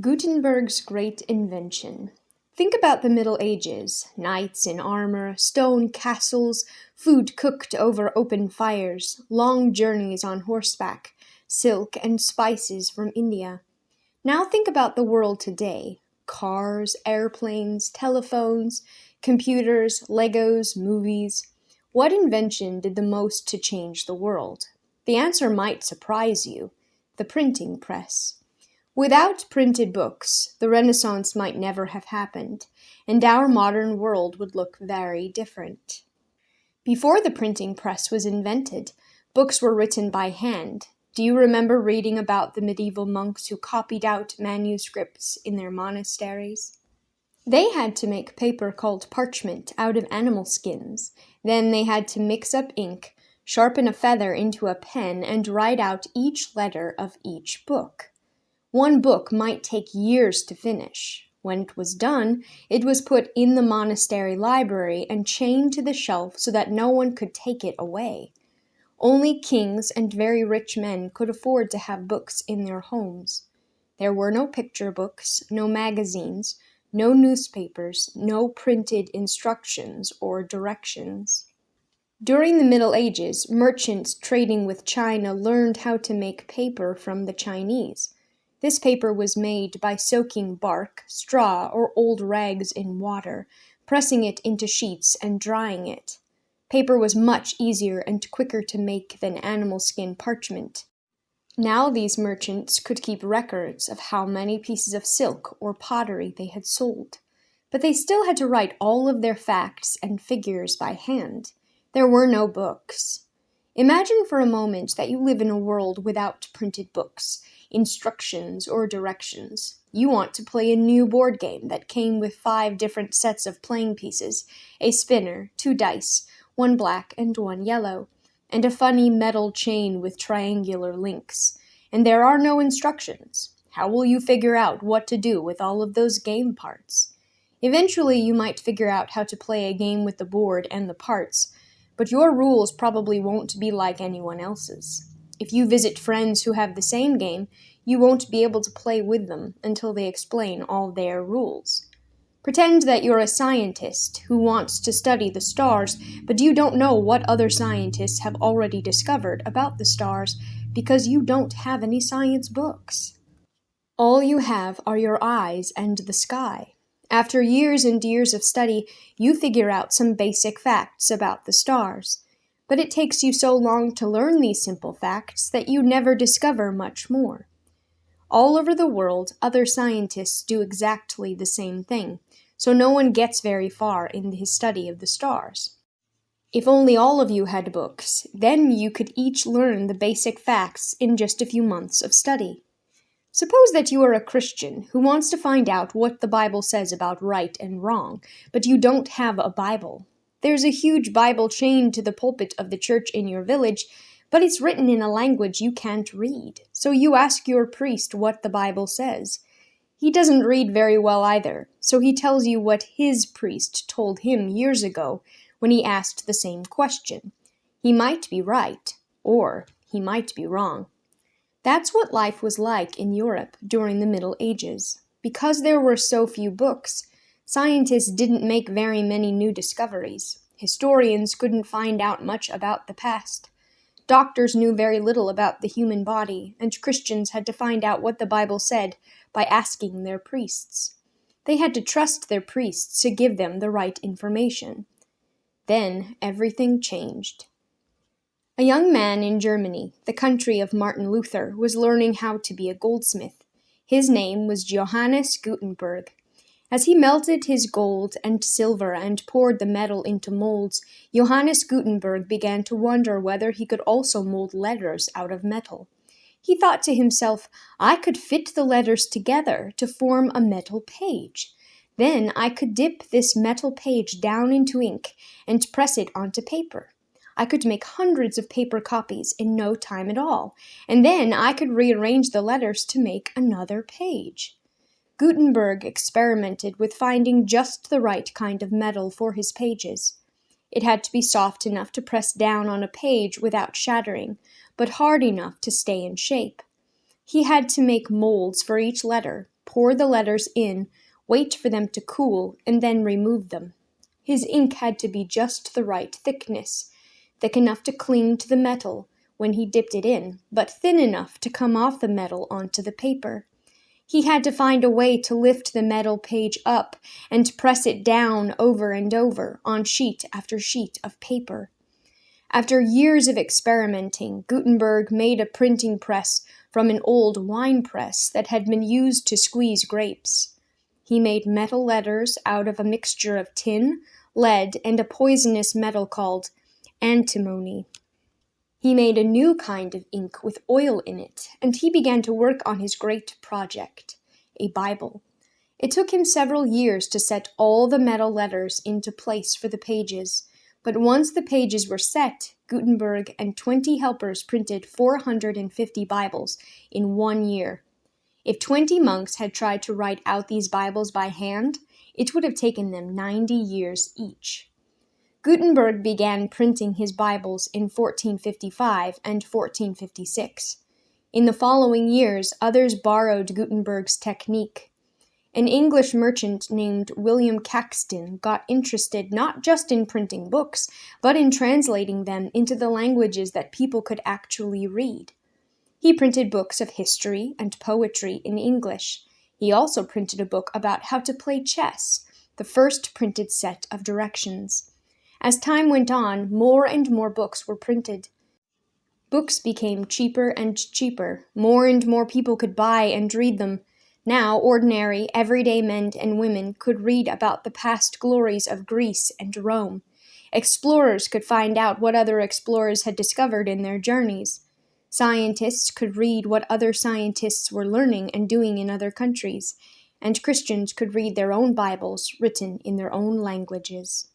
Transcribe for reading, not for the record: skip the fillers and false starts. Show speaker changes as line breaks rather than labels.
Gutenberg's great invention. Think about the Middle Ages, knights in armor, stone castles, food cooked over open fires, long journeys on horseback, silk and spices from India. Now think about the world today. Cars, airplanes, telephones, computers, Legos, movies. What invention did the most to change the world? The answer might surprise you. The printing press. Without printed books, the Renaissance might never have happened, and our modern world would look very different. Before the printing press was invented, books were written by hand. Do you remember reading about the medieval monks who copied out manuscripts in their monasteries? They had to make paper called parchment out of animal skins. Then they had to mix up ink, sharpen a feather into a pen, and write out each letter of each book. One book might take years to finish. When it was done, it was put in the monastery library and chained to the shelf so that no one could take it away. Only kings and very rich men could afford to have books in their homes. There were no picture books, no magazines, no newspapers, no printed instructions or directions. During the Middle Ages, merchants trading with China learned how to make paper from the Chinese. This paper was made by soaking bark, straw, or old rags in water, pressing it into sheets and drying it. Paper was much easier and quicker to make than animal skin parchment. Now these merchants could keep records of how many pieces of silk or pottery they had sold. But they still had to write all of their facts and figures by hand. There were no books. Imagine for a moment that you live in a world without printed books, instructions, or directions. You want to play a new board game that came with 5 different sets of playing pieces, a spinner, 2 dice, 1 black and 1 yellow, and a funny metal chain with triangular links. And there are no instructions. How will you figure out what to do with all of those game parts? Eventually, you might figure out how to play a game with the board and the parts, but your rules probably won't be like anyone else's. If you visit friends who have the same game, you won't be able to play with them until they explain all their rules. Pretend that you're a scientist who wants to study the stars, but you don't know what other scientists have already discovered about the stars because you don't have any science books. All you have are your eyes and the sky. After years and years of study, you figure out some basic facts about the stars. But it takes you so long to learn these simple facts that you never discover much more. All over the world, other scientists do exactly the same thing, so no one gets very far in his study of the stars. If only all of you had books, then you could each learn the basic facts in just a few months of study. Suppose that you are a Christian who wants to find out what the Bible says about right and wrong, but you don't have a Bible. There's a huge Bible chained to the pulpit of the church in your village, but it's written in a language you can't read. So you ask your priest what the Bible says. He doesn't read very well either, so he tells you what his priest told him years ago when he asked the same question. He might be right, or he might be wrong. That's what life was like in Europe during the Middle Ages. Because there were so few books, scientists didn't make very many new discoveries. Historians couldn't find out much about the past. Doctors knew very little about the human body, and Christians had to find out what the Bible said by asking their priests. They had to trust their priests to give them the right information. Then everything changed. A young man in Germany, the country of Martin Luther, was learning how to be a goldsmith. His name was Johannes Gutenberg. As he melted his gold and silver and poured the metal into molds, Johannes Gutenberg began to wonder whether he could also mold letters out of metal. He thought to himself, I could fit the letters together to form a metal page. Then I could dip this metal page down into ink and press it onto paper. I could make hundreds of paper copies in no time at all, and then I could rearrange the letters to make another page. Gutenberg experimented with finding just the right kind of metal for his pages. It had to be soft enough to press down on a page without shattering, but hard enough to stay in shape. He had to make molds for each letter, pour the letters in, wait for them to cool, and then remove them. His ink had to be just the right thickness, thick enough to cling to the metal when he dipped it in, but thin enough to come off the metal onto the paper. He had to find a way to lift the metal page up and press it down over and over on sheet after sheet of paper. After years of experimenting, Gutenberg made a printing press from an old wine press that had been used to squeeze grapes. He made metal letters out of a mixture of tin, lead, and a poisonous metal called antimony. He made a new kind of ink with oil in it, and he began to work on his great project, a Bible. It took him several years to set all the metal letters into place for the pages, but once the pages were set, Gutenberg and 20 helpers printed 450 Bibles in 1 year. If 20 monks had tried to write out these Bibles by hand, it would have taken them 90 years each. Gutenberg began printing his Bibles in 1455 and 1456. In the following years, others borrowed Gutenberg's technique. An English merchant named William Caxton got interested not just in printing books, but in translating them into the languages that people could actually read. He printed books of history and poetry in English. He also printed a book about how to play chess, the first printed set of directions. As time went on, more and more books were printed. Books became cheaper and cheaper. More and more people could buy and read them. Now, ordinary, everyday men and women could read about the past glories of Greece and Rome. Explorers could find out what other explorers had discovered in their journeys. Scientists could read what other scientists were learning and doing in other countries. And Christians could read their own Bibles written in their own languages.